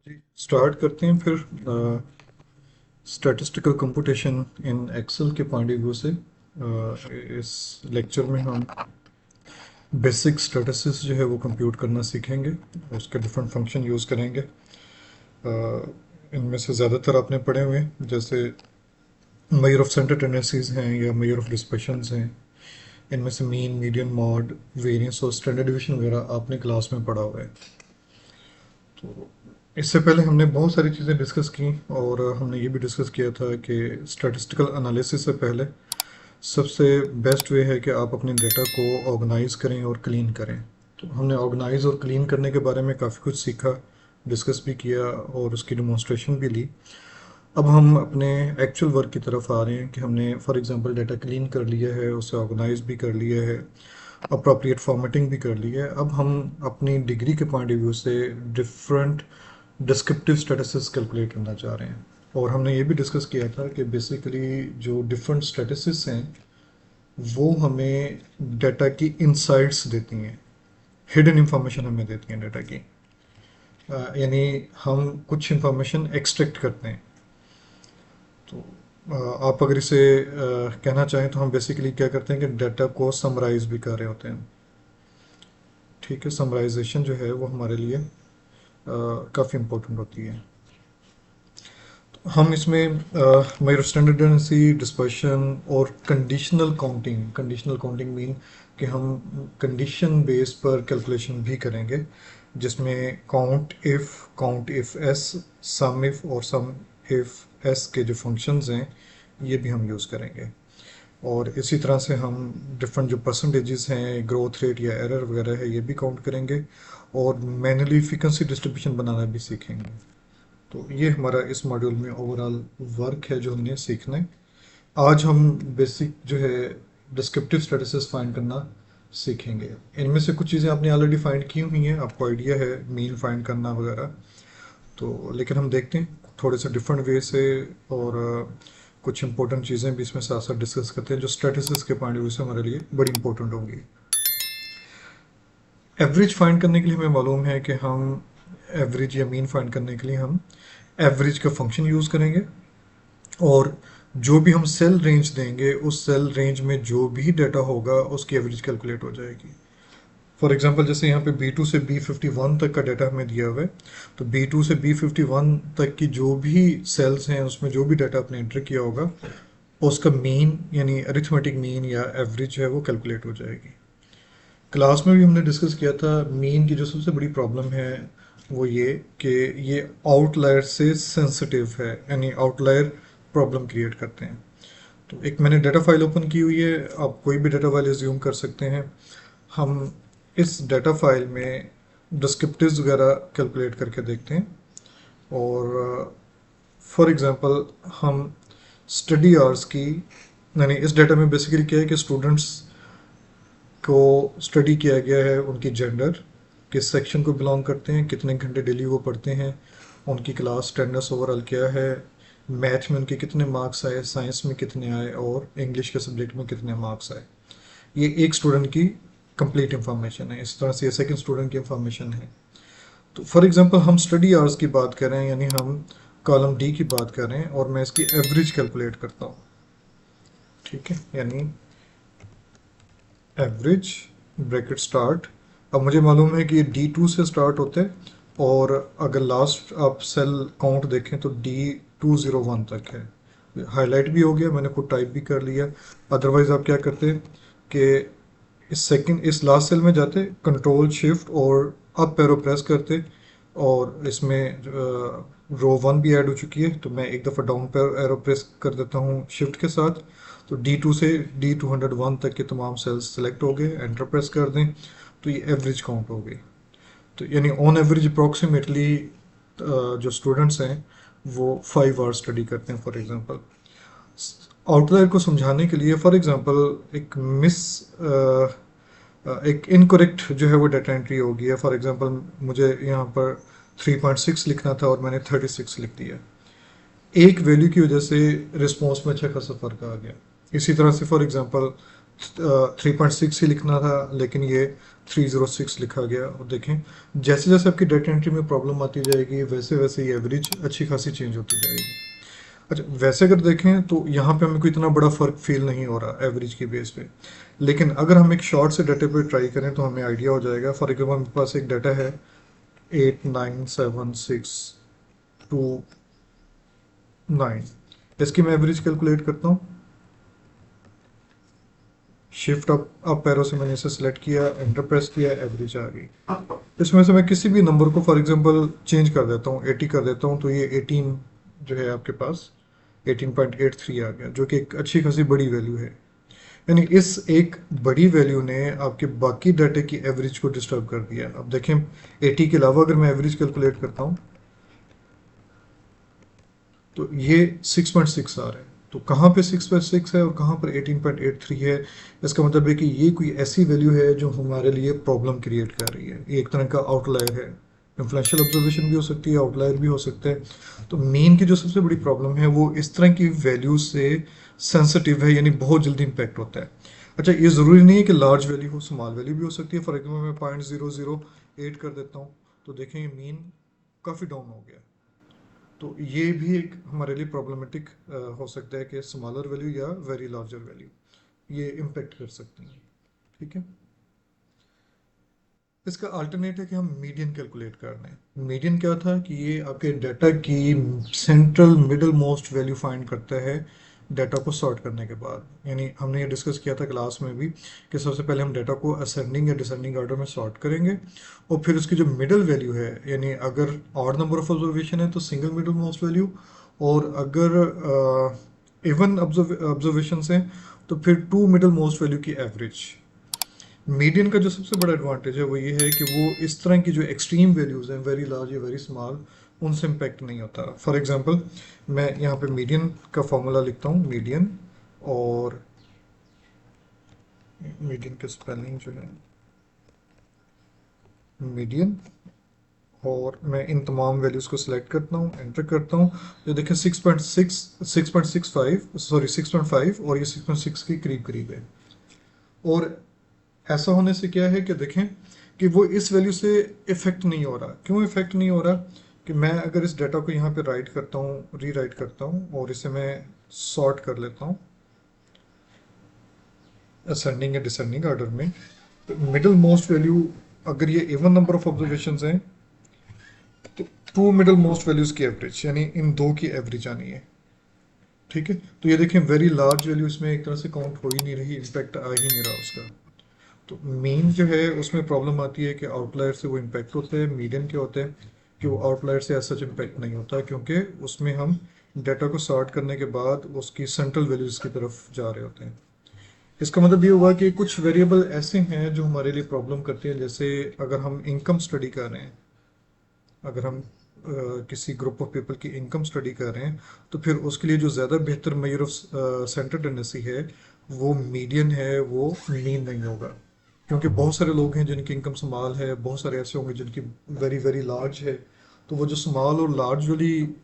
जी start करते हैं फिर स्टैटिस्टिकल कंप्यूटेशन इन एक्सेल के पॉइंट ऑफ व्यू से। इस लेक्चर में हम बेसिक स्टैटिस्टिक्स जो है वो कंप्यूट करना सीखेंगे। उसके डिफरेंट फंक्शन यूज़ करेंगे। इनमें से ज़्यादातर आपने पढ़े हुए हैं, जैसे मेजर ऑफ सेंटर टेंडेंसीज हैं या मेजर ऑफ डिस्पर्शंस हैं। इनमें से मीन, मीडियन, मॉड, वेरिएंस और स्टैंडर्ड डिवीजन वगैरह आपने क्लास में पढ़ा हुआ है। तो इससे पहले हमने बहुत सारी चीज़ें डिस्कस की और हमने ये भी डिस्कस किया था कि स्टैटिस्टिकल एनालिसिस से पहले सबसे बेस्ट वे है कि आप अपने डेटा को ऑर्गेनाइज करें और क्लीन करें। तो हमने ऑर्गेनाइज और क्लीन करने के बारे में काफ़ी कुछ सीखा, डिस्कस भी किया और उसकी डिमॉन्स्ट्रेशन भी ली। अब हम अपने एक्चुअल वर्क की तरफ आ रहे हैं कि हमने फॉर एग्जांपल डाटा क्लीन कर लिया है, उसे ऑर्गेनाइज भी कर लिया है, अप्रोप्रिएट फॉर्मेटिंग भी कर ली है। अब हम अपनी डिग्री के पॉइंट ऑफ व्यू से डिफरेंट डिस्क्रिप्टिव स्टैटिस्टिक्स कैलकुलेट करना चाह रहे हैं। और हमने ये भी डिस्कस किया था कि बेसिकली जो डिफरेंट स्टैटिस्टिक्स हैं वो हमें डाटा की इंसाइट्स देती हैं, हिडन इंफॉर्मेशन हमें देती हैं डाटा की। यानी हम कुछ इंफॉर्मेशन एक्सट्रैक्ट करते हैं। तो आप अगर इसे कहना चाहें तो हम बेसिकली क्या करते हैं कि डाटा को समराइज भी कर रहे होते हैं। ठीक है, समराइजेशन जो है वो हमारे लिए काफ़ी इम्पोर्टेंट होती है। हम इसमें मेजर स्टैंडर्ड टेंडेंसी, डिस्पर्शन और कंडीशनल काउंटिंग मीन कि हम कंडीशन बेस पर कैलकुलेशन भी करेंगे, जिसमें count if s, sum if और सम इफ एस के जो फंक्शंस हैं ये भी हम यूज़ करेंगे। और इसी तरह से हम डिफरेंट जो परसेंटेजेस हैं, ग्रोथ रेट या एरर वगैरह है, ये भी काउंट करेंगे और मैनुअली फ्रीक्वेंसी डिस्ट्रीब्यूशन बनाना भी सीखेंगे। तो ये हमारा इस मॉड्यूल में ओवरऑल वर्क है जो हमने सीखना है। आज हम बेसिक जो है डिस्क्रिप्टिव स्टैटिस्टिक्स फाइंड करना सीखेंगे। इनमें से कुछ चीज़ें आपने ऑलरेडी फाइंड की हुई हैं, आपको आइडिया है मीन फाइंड करना वगैरह। तो लेकिन हम देखते हैं थोड़े से डिफरेंट वे से और कुछ इंपॉर्टेंट चीज़ें भी इसमें साथ साथ डिस्कस करते हैं जो स्टैटिस्टिक्स के पॉइंट ऑफ व्यू से हमारे लिए बड़ी इंपॉर्टेंट होंगी। एवरेज फाइंड करने के लिए हमें मालूम है कि हम एवरेज या मीन फाइंड करने के लिए हम एवरेज का फंक्शन यूज़ करेंगे और जो भी हम सेल रेंज देंगे उस सेल रेंज में जो भी डाटा होगा उसकी एवरेज कैलकुलेट हो जाएगी। फॉर एग्जांपल जैसे यहाँ पे B2 से B51 तक का डाटा हमें दिया हुआ है, तो B2 से B51 तक की जो भी सेल्स हैं उसमें जो भी डाटा आपने एंटर किया होगा उसका मीन यानी अरिथमेटिक मीन या एवरेज है वो कैलकुलेट हो जाएगी। क्लास में भी हमने डिस्कस किया था मीन की जो सबसे बड़ी प्रॉब्लम है वो ये कि ये आउटलायर से सेंसिटिव है, यानी आउटलायर प्रॉब्लम क्रिएट करते हैं। तो एक मैंने डाटा फाइल ओपन की हुई है, आप कोई भी डाटा फाइल एज्यूम कर सकते हैं। हम इस डाटा फाइल में डिस्क्रिप्टिव्स वगैरह कैलकुलेट करके देखते हैं। और फॉर एग्जांपल हम स्टडी आवर्स की, यानी इस डाटा में बेसिकली क्या है कि स्टूडेंट्स को स्टडी किया गया है, उनकी जेंडर, किस सेक्शन को बिलोंग करते हैं, कितने घंटे डेली वो पढ़ते हैं, उनकी क्लास अटेंडेंस ओवरऑल क्या है, मैथ में उनके कितने मार्क्स आए, साइंस में कितने आए और इंग्लिश के सब्जेक्ट में कितने मार्क्स आए। ये एक स्टूडेंट की कंप्लीट इंफॉर्मेशन है। इस तरह से ये सेकंड स्टूडेंट की इंफॉर्मेशन है। तो फॉर एग्जांपल हम स्टडी आवर्स की बात कर रहे हैं, यानी हम कॉलम डी की बात कर रहे हैं और मैं इसकी एवरेज कैलकुलेट करता हूँ। ठीक है, यानी एवरेज ब्रैकेट स्टार्ट। अब मुझे मालूम है कि ये D2 से स्टार्ट होता है और अगर लास्ट आप सेल काउंट देखें तो D201 तक है। हाईलाइट भी हो गया, मैंने खुद टाइप भी कर लिया। अदरवाइज आप क्या करते हैं कि इस लास्ट सेल में जाते, कंट्रोल शिफ्ट और अप एरो प्रेस करते और इसमें रो 1 भी ऐड हो चुकी है, तो मैं एक दफ़ा डाउन पर एरो प्रेस कर देता हूँ शिफ्ट के साथ। तो D2 से D201 तक के तमाम सेल्स सेलेक्ट हो गए, एंटर प्रेस कर दें तो ये एवरेज काउंट हो गई। तो यानी ऑन एवरेज अप्रॉक्सीमेटली जो स्टूडेंट्स हैं वो 5 आवर्स स्टडी करते हैं। फॉर एग्जांपल आउटलायर को समझाने के लिए, फॉर एग्जांपल एक इनकरेक्ट जो है वो डाटा एंट्री हो गई है। फॉर एग्जांपल मुझे यहाँ पर 3.6 लिखना था और मैंने 36 लिख दिया। एक वैल्यू की वजह से रिस्पॉन्स में अच्छा खासा फ़र्क आ गया। इसी तरह से फॉर एग्जांपल 3.6 ही लिखना था, लेकिन ये 306 लिखा गया। और देखें जैसे जैसे आपकी डेटा एंट्री में प्रॉब्लम आती जाएगी वैसे वैसे ये एवरेज अच्छी खासी चेंज होती जाएगी। अच्छा, वैसे अगर देखें तो यहाँ पे हमें कोई इतना बड़ा फ़र्क फील नहीं हो रहा एवरेज की बेस पे। लेकिन अगर हम एक शॉर्ट से डाटा पे ट्राई करें तो हमें आइडिया हो जाएगा। फॉर एग्जाम्पल मेरे पास एक डाटा है 897629, इसकी मैं एवरेज कैलकुलेट करता हूँ। शिफ्ट अप एरो से मैंने इसे सेलेक्ट किया, एंटर प्रेस किया, एवरेज आ गई। इसमें से मैं किसी भी नंबर को फॉर एग्जांपल चेंज कर देता हूँ, 80 कर देता हूँ, तो ये 18 जो है आपके पास 18.83 आ गया, जो कि एक अच्छी खासी बड़ी वैल्यू है। यानी इस एक बड़ी वैल्यू ने आपके बाकी डाटे की एवरेज को डिस्टर्ब कर दिया। अब देखें 80 के अलावा अगर मैं एवरेज कैलकुलेट करता हूँ तो ये 6.6 आ रहा है। तो कहाँ पे 6.6 है और कहाँ पर 18.83 है, इसका मतलब है कि ये कोई ऐसी वैल्यू है जो हमारे लिए प्रॉब्लम क्रिएट कर रही है। ये एक तरह का आउटलायर है। इन्फ्लुएंशियल ऑब्जर्वेशन भी हो सकती है, आउटलायर भी हो सकता है। तो मेन की जो सबसे बड़ी प्रॉब्लम है वो इस तरह की वैल्यू से सेंसिटिव है, यानी बहुत जल्दी इम्पैक्ट होता है। अच्छा, ये ज़रूरी नहीं है कि लार्ज वैल्यू हो, स्मॉल वैल्यू भी हो सकती है। फॉर एग्जाम्पल मैं 0.008 कर देता हूँ तो देखें ये मीन काफ़ी डाउन हो गया। तो ये भी एक हमारे लिए प्रॉब्लमेटिक हो सकता है कि स्मॉलर वैल्यू या वेरी लार्जर वैल्यू ये इम्पेक्ट कर सकती हैं। ठीक है। इसका अल्टरनेट है कि हम मीडियन कैलकुलेट कर लें। मीडियन क्या था कि ये आपके डाटा की central middle most value find करता है डाटा को सॉर्ट करने के बाद। यानी हमने ये डिस्कस किया था क्लास में भी कि सबसे पहले हम डाटा को असेंडिंग या डिसेंडिंग ऑर्डर में सॉर्ट करेंगे, और फिर उसकी जो मिडल वैल्यू है, यानी अगर ऑड नंबर ऑफ ऑब्जर्वेशन है तो सिंगल मिडल मोस्ट वैल्यू, और अगर इवन ऑब्जर्वेशन है तो फिर टू मिडल मोस्ट वैल्यू की एवरेज। मीडियन का जो सबसे बड़ा एडवांटेज है वो ये है कि वो इस तरह की जो एक्सट्रीम वैल्यूज़ हैं, वेरी लार्ज या वेरी स्मॉल, उनसे इम्पेक्ट नहीं होता। फॉर एग्जांपल मैं यहाँ पे मीडियन का फॉर्मूला लिखता हूँ, मीडियन, और मीडियन की स्पेलिंग जो है मीडियन, और मैं इन तमाम वैल्यूज़ को सिलेक्ट करता हूँ, एंटर करता हूँ। तो देखें 6.65, सॉरी 6.5, और ये 6.6 के करीब करीब है। और ऐसा होने से क्या है कि देखें कि वो इस वैल्यू से इफेक्ट नहीं हो रहा। क्यों इफेक्ट नहीं हो रहा? कि मैं अगर इस डाटा को यहाँ पे राइट करता हूँ, रीराइट करता हूँ, और इसे मैं सॉर्ट कर लेता हूँ असेंडिंग या डिसेंडिंग ऑर्डर में, तो मिडिल मोस्ट वैल्यू, अगर ये इवन नंबर ऑफ ऑब्जर्वेशन हैं तो टू मिडिल मोस्ट वैल्यूज की एवरेज, यानी इन दो की एवरेज आनी है। ठीक है। तो ये देखें वेरी लार्ज वैल्यू इसमें एक तरह से काउंट हो ही नहीं रही, इम्पैक्ट आ ही नहीं रहा उसका। तो मेन जो है उसमें प्रॉब्लम आती है कि आउटलायर से वो इम्पैक्ट होता है। मीडियन क्या होता है कि वो आउटलायर से ऐसा इम्पैक्ट नहीं होता, क्योंकि उसमें हम डाटा को सॉर्ट करने के बाद उसकी सेंट्रल वैल्यूज की तरफ जा रहे होते हैं। इसका मतलब ये हुआ कि कुछ वेरिएबल ऐसे हैं जो हमारे लिए प्रॉब्लम करते हैं। जैसे अगर हम इनकम स्टडी कर रहे हैं, अगर हम किसी ग्रुप ऑफ पीपल की इनकम स्टडी कर रहे हैं, तो फिर उसके लिए जो ज़्यादा बेहतर मेजर ऑफ सेंटर टेंडेंसी है वो मीडियन है, वो मीन नहीं होगा। क्योंकि बहुत सारे लोग हैं जिनकी इनकम स्मॉल है, बहुत सारे ऐसे होंगे जिनकी वेरी वेरी लार्ज है। तो वो जो स्मॉल और लार्ज वाली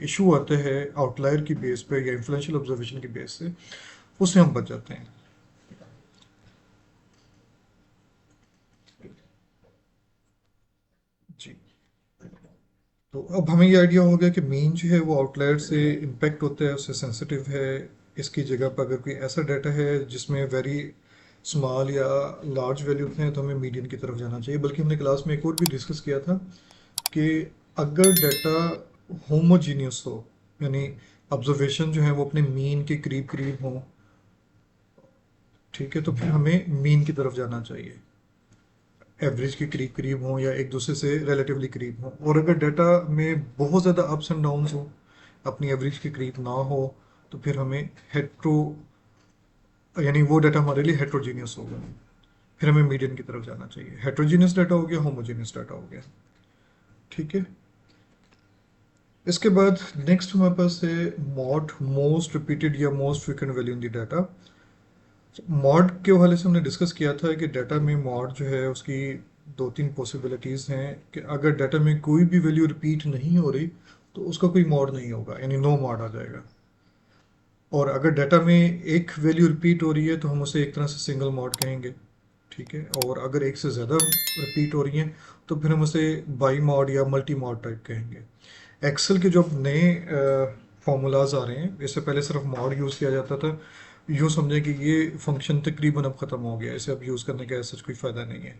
इशू आते हैं आउटलायर की बेस पे या इन्फ्लुएंशियल ऑब्जर्वेशन की बेस से, उससे हम बच जाते हैं। जी। तो अब हमें ये आइडिया हो गया कि मीन जो है वो आउटलायर से इम्पेक्ट होता है, उससे सेंसिटिव है। इसकी जगह पर अगर कोई ऐसा डाटा है जिसमें वेरी स्मॉल या लार्ज वैल्यूज हैं तो हमें मीडियन की तरफ जाना चाहिए। बल्कि हमने क्लास में एक और भी डिस्कस किया था कि अगर डाटा होमोजीनियस हो, यानी ऑब्जर्वेशन जो है वो अपने मीन के करीब करीब हों, ठीक है, तो फिर हमें मीन की तरफ जाना चाहिए। एवरेज के करीब करीब हों या एक दूसरे से रिलेटिवली करीब हों। और अगर डाटा में बहुत ज़्यादा अप्स एंड डाउन्स हो, अपनी एवरेज के करीब ना हो, तो फिर हमें हेट्रो, यानी वो डाटा हमारे लिए हेट्रोजीनियस होगा। फिर हमें मीडियन की तरफ जाना चाहिए। हेट्रोजीनियस डाटा हो गया, होमोजीनियस डाटा हो गया। ठीक है। इसके बाद नेक्स्ट हमारे पास है मॉड, मोस्ट रिपीटेड या most frequent value in the data. Mod के हवाले से हमने डिस्कस किया था कि डाटा में मॉड जो है उसकी दो तीन पॉसिबिलिटीज़ हैं कि अगर डाटा में कोई भी वैल्यू रिपीट नहीं हो रही तो उसका कोई मॉड नहीं होगा, यानी नो मॉड आ जाएगा। और अगर डाटा में एक वैल्यू रिपीट हो रही है तो हम उसे एक तरह से सिंगल मॉड कहेंगे, ठीक है। और अगर एक से ज़्यादा रिपीट हो रही हैं तो फिर हम उसे बाई मॉड या मल्टी मॉड टाइप कहेंगे। एक्सेल के जो अब नए फार्मूलाज आ रहे हैं, इससे पहले सिर्फ मॉड यूज़ किया जाता था। यूँ समझें कि ये फंक्शन तकरीबन अब ख़त्म हो गया, इसे अब यूज़ करने का ऐसा कोई फ़ायदा नहीं है।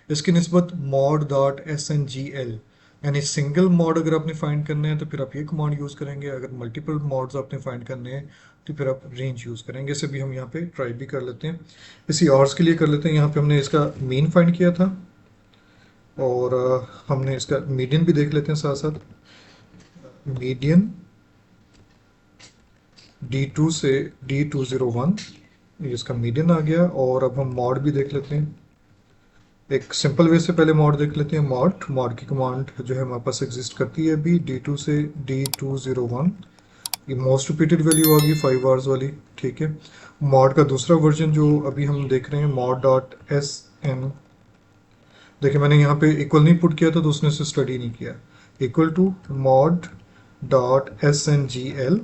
इसकी निस्बत mod dot S N G L, यानी सिंगल मॉड अगर आपने फाइंड करने हैं तो फिर आप ये कमांड यूज़ करेंगे, अगर मल्टीपल मॉड्स आपने फाइंड करने हैं तो फिर आप रेंज यूज़ करेंगे। इसे भी हम यहाँ पे ट्राई भी कर लेते हैं, इसी आवर्स के लिए कर लेते हैं। यहाँ पे हमने इसका मीन फाइंड किया था और हमने इसका मीडियन भी देख लेते हैं साथ साथ। मीडियन D2 से D201, ये इसका मीडियन आ गया। और अब हम मॉड भी देख लेते हैं, एक सिंपल वे से पहले मॉड देख लेते हैं। मॉड की कमांड जो है हमारे पास एग्जिस्ट करती है अभी, D2 से D201, ये मोस्ट रिपीटेड वैल्यू आ गई 5 आवर्स वाली, ठीक है। मॉड का दूसरा वर्जन जो अभी हम देख रहे हैं, मॉड डॉट एस एन, देखिए मैंने यहाँ पे इक्वल नहीं पुट किया था तो उसने से स्टडी नहीं किया, equal to mod dot S N G L,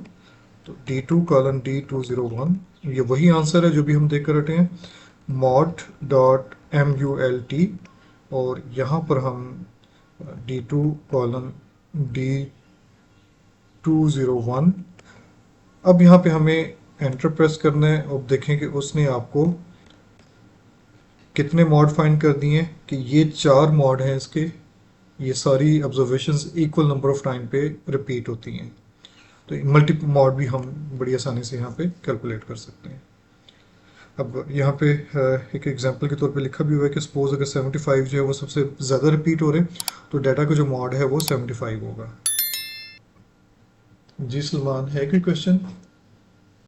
तो D2:D201, ये वही आंसर है जो भी हम देख कर रहे हैं, mod dot M U L T. और यहाँ पर हम D2:D201, अब यहाँ पे हमें एंटर प्रेस करना है। अब देखें कि उसने आपको कितने मॉड फाइंड कर दिए हैं, कि ये 4 मॉड हैं इसके, ये सारी observations equal number of time पे रिपीट होती हैं। तो मल्टी मॉड भी हम बड़ी आसानी से यहाँ पे कैलकुलेट कर सकते हैं। अब यहाँ पे एक एग्जांपल के तौर पे लिखा भी हुआ है कि सपोज अगर 75 जो है वो सबसे ज़्यादा रिपीट हो रहे तो डाटा का जो मॉड है वो 75 होगा। जी सलमान, है कोई क्वेश्चन?